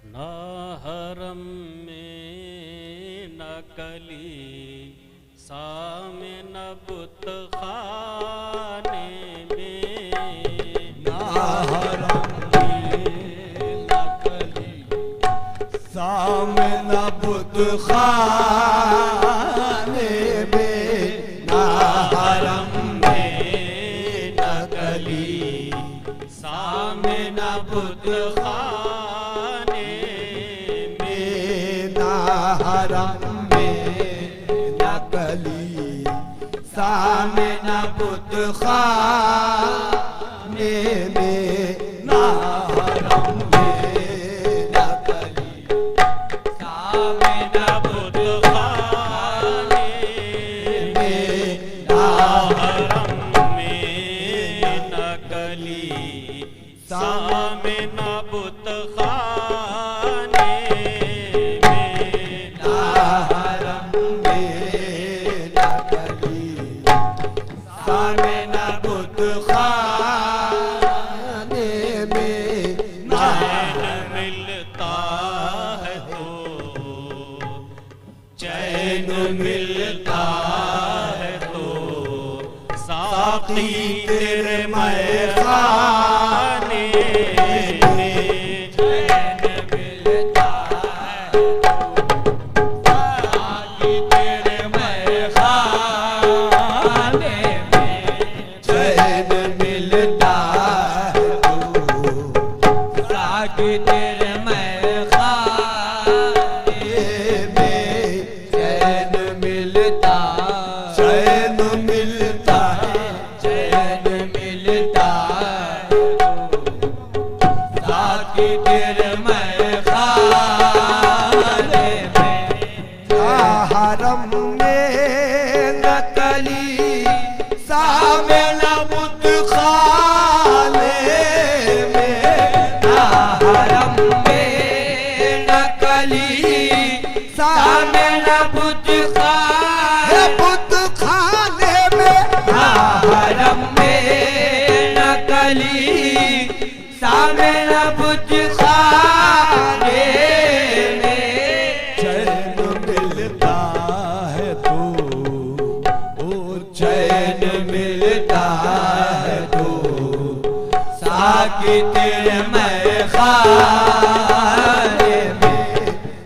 ना हरम में न कली सामे न बुत खाने में, ना हरम में न कली सामे न बुत खाने में, ना हरम में न कली सामे न बुत खाने में, ना हरम में न कली सामे न बुत खाने में, ना हरम में न कली सामे न बुत खाने में, ना हरम में न कली सामे न बुत खाने में, ना हरम में न कली सामे न बुत खाने में, ना चैन मिलता है तो साकी तेरे मैखाने में, चैन मिलता है साकी तेरे मैखाने में, चैन मिलता है तो साकी तेरे मैखाने में, चैन मिलता है, चैन मिलता है साकी तेरे मैखाने में, हरम में न कली सामे न बुत खाने में, हरम में न कली सामे न बुत खाने में, हरम में न कली सामे न बुत खाने में, चैन मिलता है तो ओ चैन मिलता है तो साकी तेरे मैखाने में,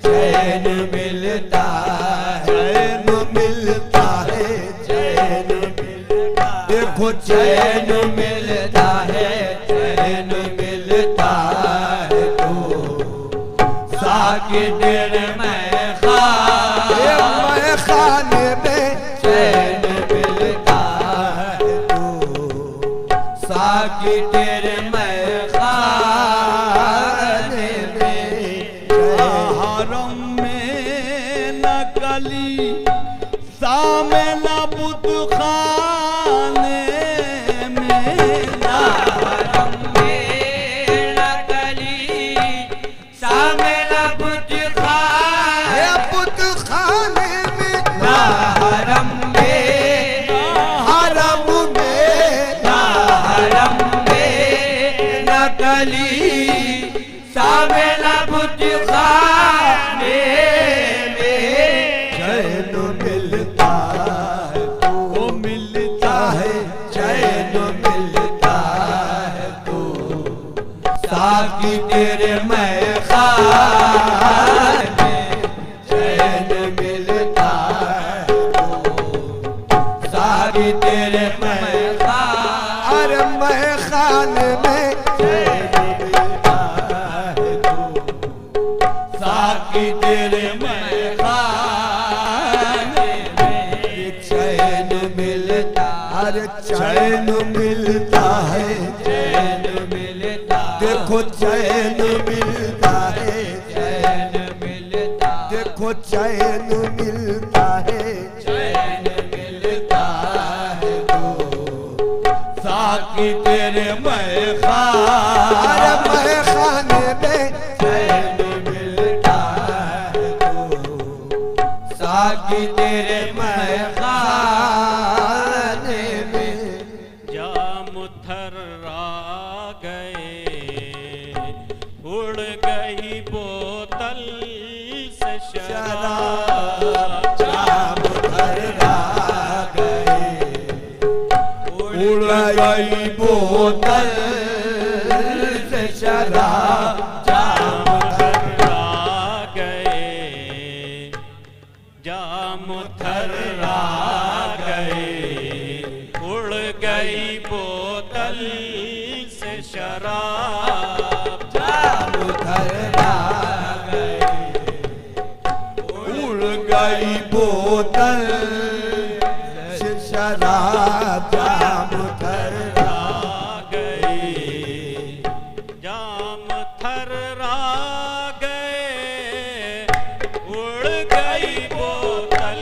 चैन मिलता है, चैन मिलता है, देखो चैन मिलता है, चैन मिलता है तो साकी तेरे मैखाने में, चैन मिलता है तो साकी तेरे मैखाने में, हरम में न कली सामे न बुत खाने में, हरम में न कली सामे न बुत खाने में, हरम में न कली सामे न बुत खाने में, चैन मिलता है तो मिलता है, चैन मिलता है तो साकी तेरे मैखाने में, चैन मिलता है तो साकी तेरे मैखाने में, चैन मिलता है तो साकी तेरे मैखाने में, चैन मिलता, अरे चैन मिलता है, चैन मिलता, देखो चैन मिलता है, चैन मिलता, देखो चैन मिलता है, चैन मिलता है तो साकी तेरे मैखाने में, चैन मिलता है तो साकी तेरे मैखाने में, जाम थर्रा गए उड़ गई बो जाम थर्रा गए, जाम थर्रा गए, उड़ गई बोतल से शराब। जाम थर्रा गए, उड़ गई बोतल से शराब। जाम थर्रा गए, जाम थर्रा गए, उड़ गई बोतल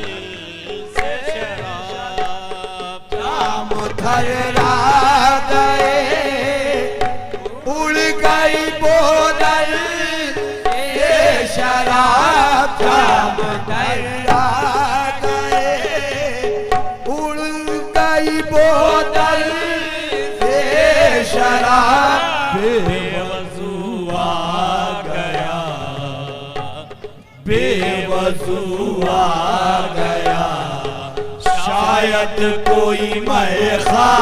से शराब। जाम थर्रा गए, उड़ गई बोतल से शराब। जाम थर्रा गए, उड़ गई बोतल से शराब। बेवजू आ गया, बेवजू आ गया, शायद कोई मैखाने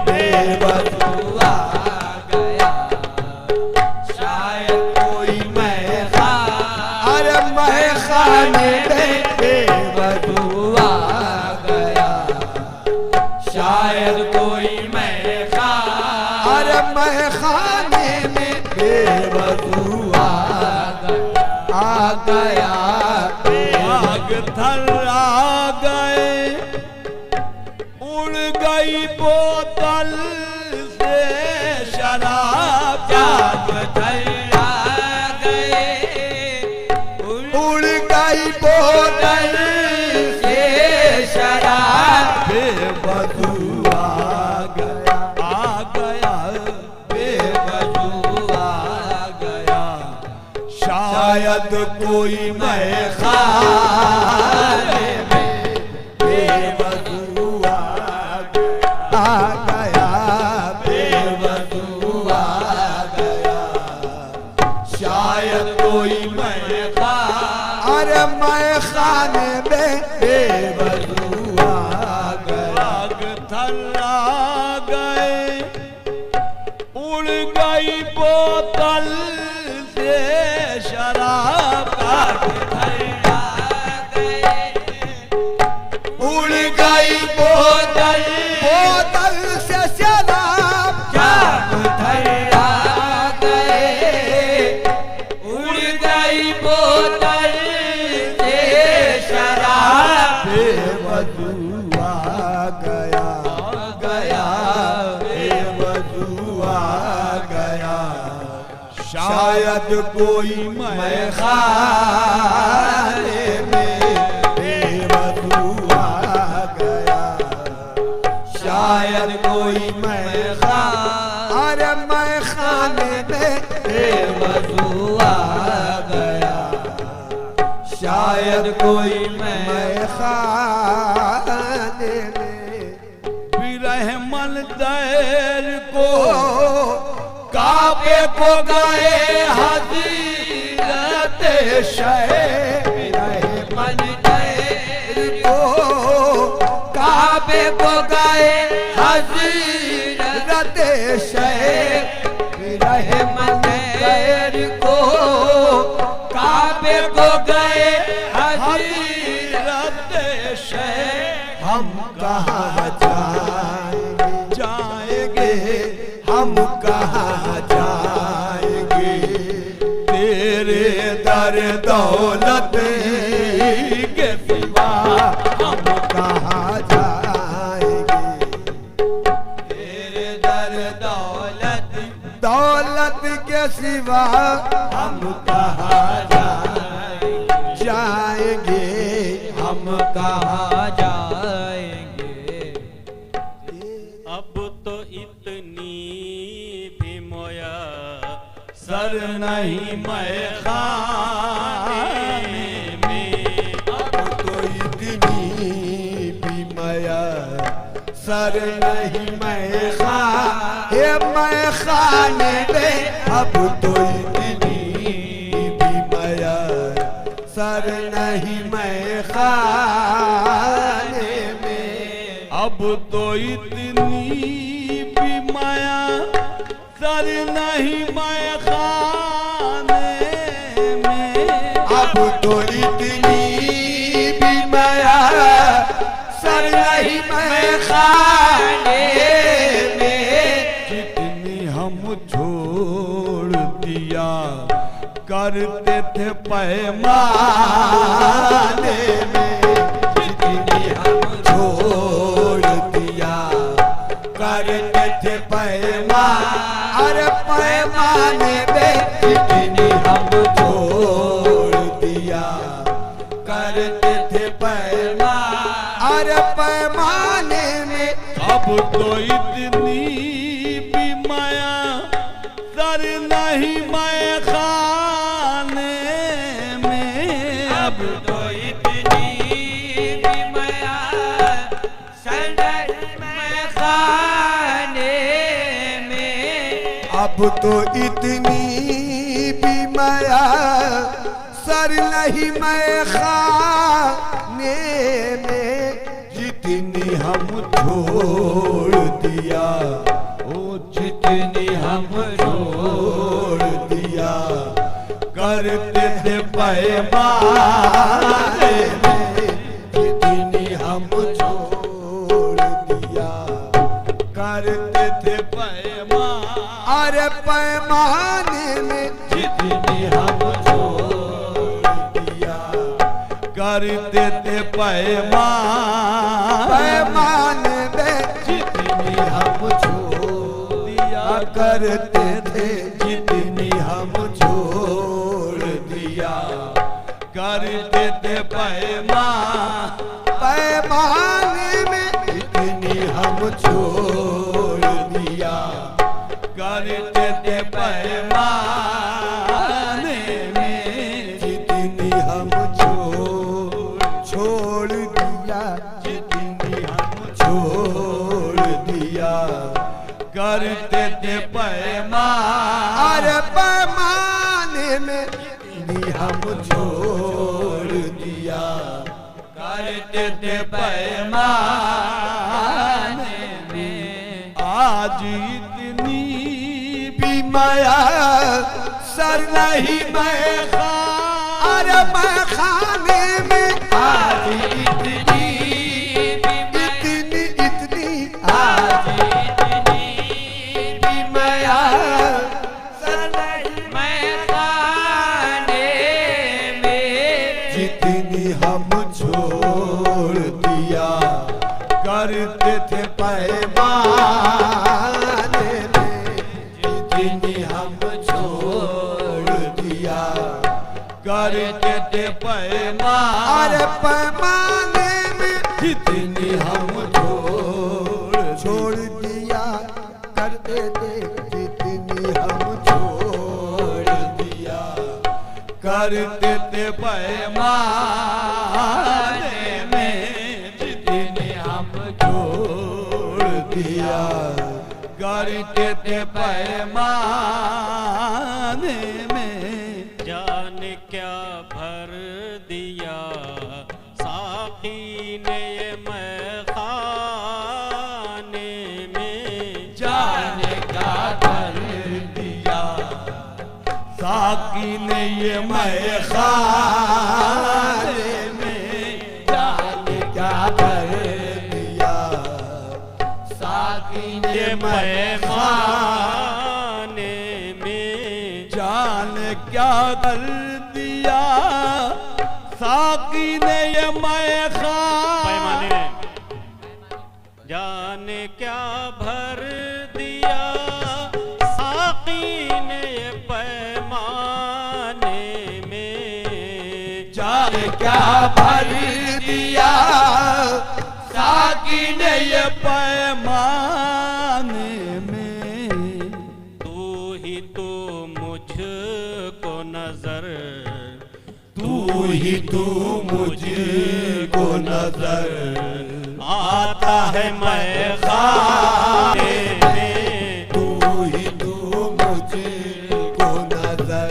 बेवजू आ गया, शायद कोई मैखाने। अरे मैखाने में बेवजू आ गया, शायद कोई मैखाने। अरे मैखाने में बेवजू आ गया, आग थर्रा गए, उड़ गई बोतल से शराब। आग थर्रा गए, उड़ गई बोतल से शराब। बेवजू आ गया, बेवजू आ गया, शायद कोई मैखाने में बेवजू आ गया, बेवजू आ गया, शायद कोई मैखाने। अरे मैखाने में बेवजू आ गया, आग थर्रा गए, उड़ गई बोतल से शराब। आग थर्रा गए, उड़ गई बोतल, बोतल से शराब। जाम थर्रा गए, उड़ गई बोतल से शराब। बेवजू आ गया, बेवजू आ गया, शायद कोई मैखाने में बेवजू आ गया, शायद कोई मैखाने। अरे मैखाने में बेवजू आ गया, शायद कोई मैखाने में। बिरहमन दैर को काबे को गए हज़रत शह। बिरहमन दैर को काबे को गए हज़रत शह। बिरहमन दैर को काबे को गए हज़रत शह। हम कहाँ जाएंगे, हम कहाँ जाएंगे, तेरे दर दौलत के सिवा हम कहाँ जाएंगे, तेरे दर दौलत, दौलत के सिवा हम कहाँ जाएंगे, हम कहाँ जाएंगे। अब तो इतनी भी मोया सर नहीं मैखाने में, अब तो इतनी भी माया सर नहीं मैखाने में। अब तो इतनी भी माया सर नहीं मैखाने में। अब तो इतनी भी माया सर नहीं मैं खाने में। अब तो इतनी भी माया सर नहीं मैं खाने में। जितनी हम छोड़ दिया करते थे पैमाने में। जितनी हम छोड़ दिया करते थे पैमाने में। जितनी हम छोड़ दिया करते थे पैमाने में। अब तो इतनी भी माया सर नहीं मैं खाने में। अब तो इतनी भी माया सर नहीं मैं खाने में। अब तो इतनी भी माया सर नहीं मैं खाने में। जितनी हम छोड़ दिया ओ जितनी हम छोड़ दिया करते थे पैमाने में। जितनी हम छोड़ दिया करते थे पैमाने में। जितनी हम छोड़ दिया करते थे पैमाने में। जितनी हम छोड़ दिया करते थे। जितनी हम छोड़ दिया करते थे पैमाने में। जितनी हम छोड़ दिया करते थे पैमाने में। जितनी हम छोड़ दिया। जितनी हम छोड़ दिया करते थे पैमाने में। जितनी हम छोड़ दिया करते थे पैमाने में। आज इतनी भी माया सर नहीं मैं खाने में। आज इतनी आज इतनी भी माया सर नहीं मैं खाने में। जितनी हम छोड़ दिया करते थे पैमाने में। जितनी हम छोड़ दिया करते थे पैमाने में। जितनी हम छोड़ दिया करते थे। जितनी हम छोड़ दिया करते थे पैमाने में। जितनी हम छोड़ दिया करते थे पैमाने में। जान क्या भर दिया साकी ने ये मैखाने में। जान क्या कर दिया साकी ने ये मैखाने में। जान क्या कर दिया साकी ने ये मैखाने में। जान क्या कर दिया साकी ने ये पैमाने मैखाने। जान क्या भर दिया साकी ने ये पैमाने में। जान क्या भर दिया साकी ने ये पैमाने में। तू ही तो मुझको नजर तू ही तू मुझको नजर आता है मैखाने में। तू ही तू मुझको नजर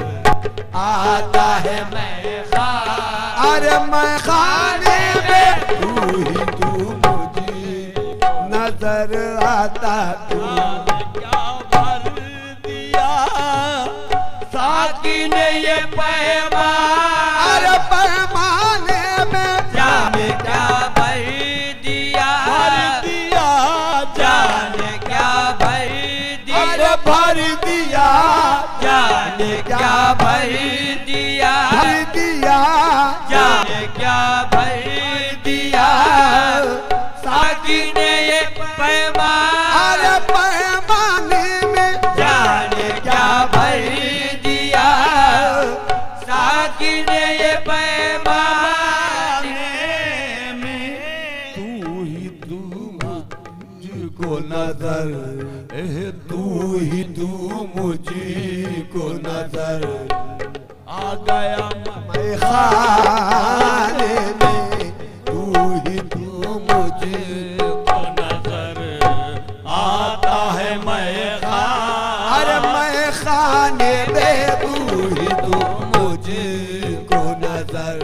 आता है मैखाने में। तू ही तू मुझे नजर आता। तू क्या भर ये पैमान, अरे पैमाने में जाने क्या भर दिया, जाने क्या भर दिया, अरे भर दिया, जाने क्या भर दिया, भर दिया, जाने क्या भर दिया। साकी ने ये पैमान, अरे पैमाने में जाने क्या भर दिया, साकी ने ये पैमाने में। तू ही तू मुझको नजर, तू ही तू मुझको नजर आ गया मैं खाने में, तू ही तू मुझको नजर आता है मैं अरे मैं खाने में, तू ही तू मुझको नजर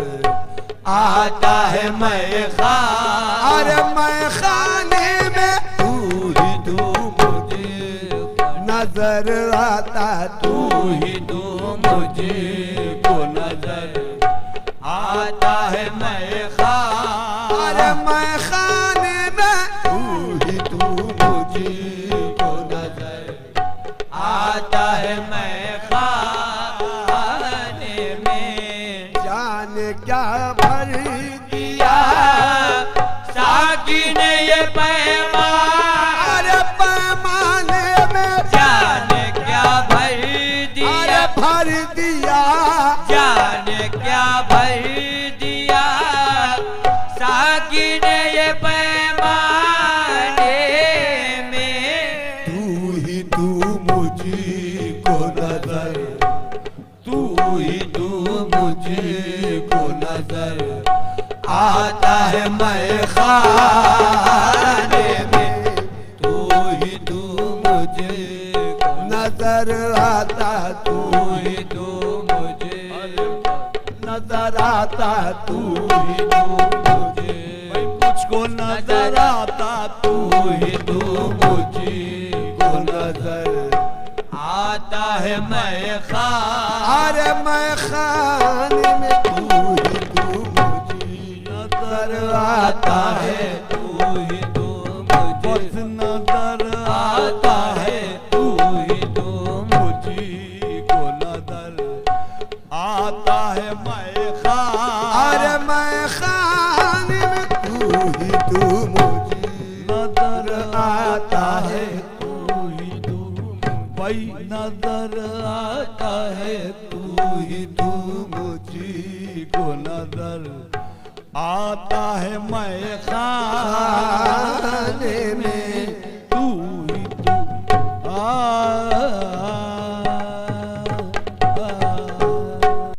आता है मैं अरे मैं खाने में, तू ही तू मुझको नजर आता, तू ही तू मुझको नजर आता है मैं अरे मैं खाने में, तू ही तू मुझको नजर आता है मैं खाने में। जाने क्या भर दिया, साकी ने ये पैमान, अरे पैमाने में जाने क्या भर दिया, अरे भर दिया, जाने क्या भर दिया। साकी ने ये पैमाने में, तू ही तू मुझको नजर, तू ही तू मुझको नजर आता है मैं खाने में, तू ही तू मुझे नजर आता, तू ही तू मुझे नजर आता, तू ही तू मुझे मुझको नजर आता, तू ही तू मुझको नजर आता है मैं अरे मैं खाने में, तू ही तू मुझे नजर आता है, तू ही तू बस मुझे नजर आता है, तू ही तू मुझे को नजर आता है मैं अरे मैं खाने में, तू ही तू मुझे नजर आता है, तू ही तू भाई नजर आता है, तू ही तू मुझे को नजर आता है मैं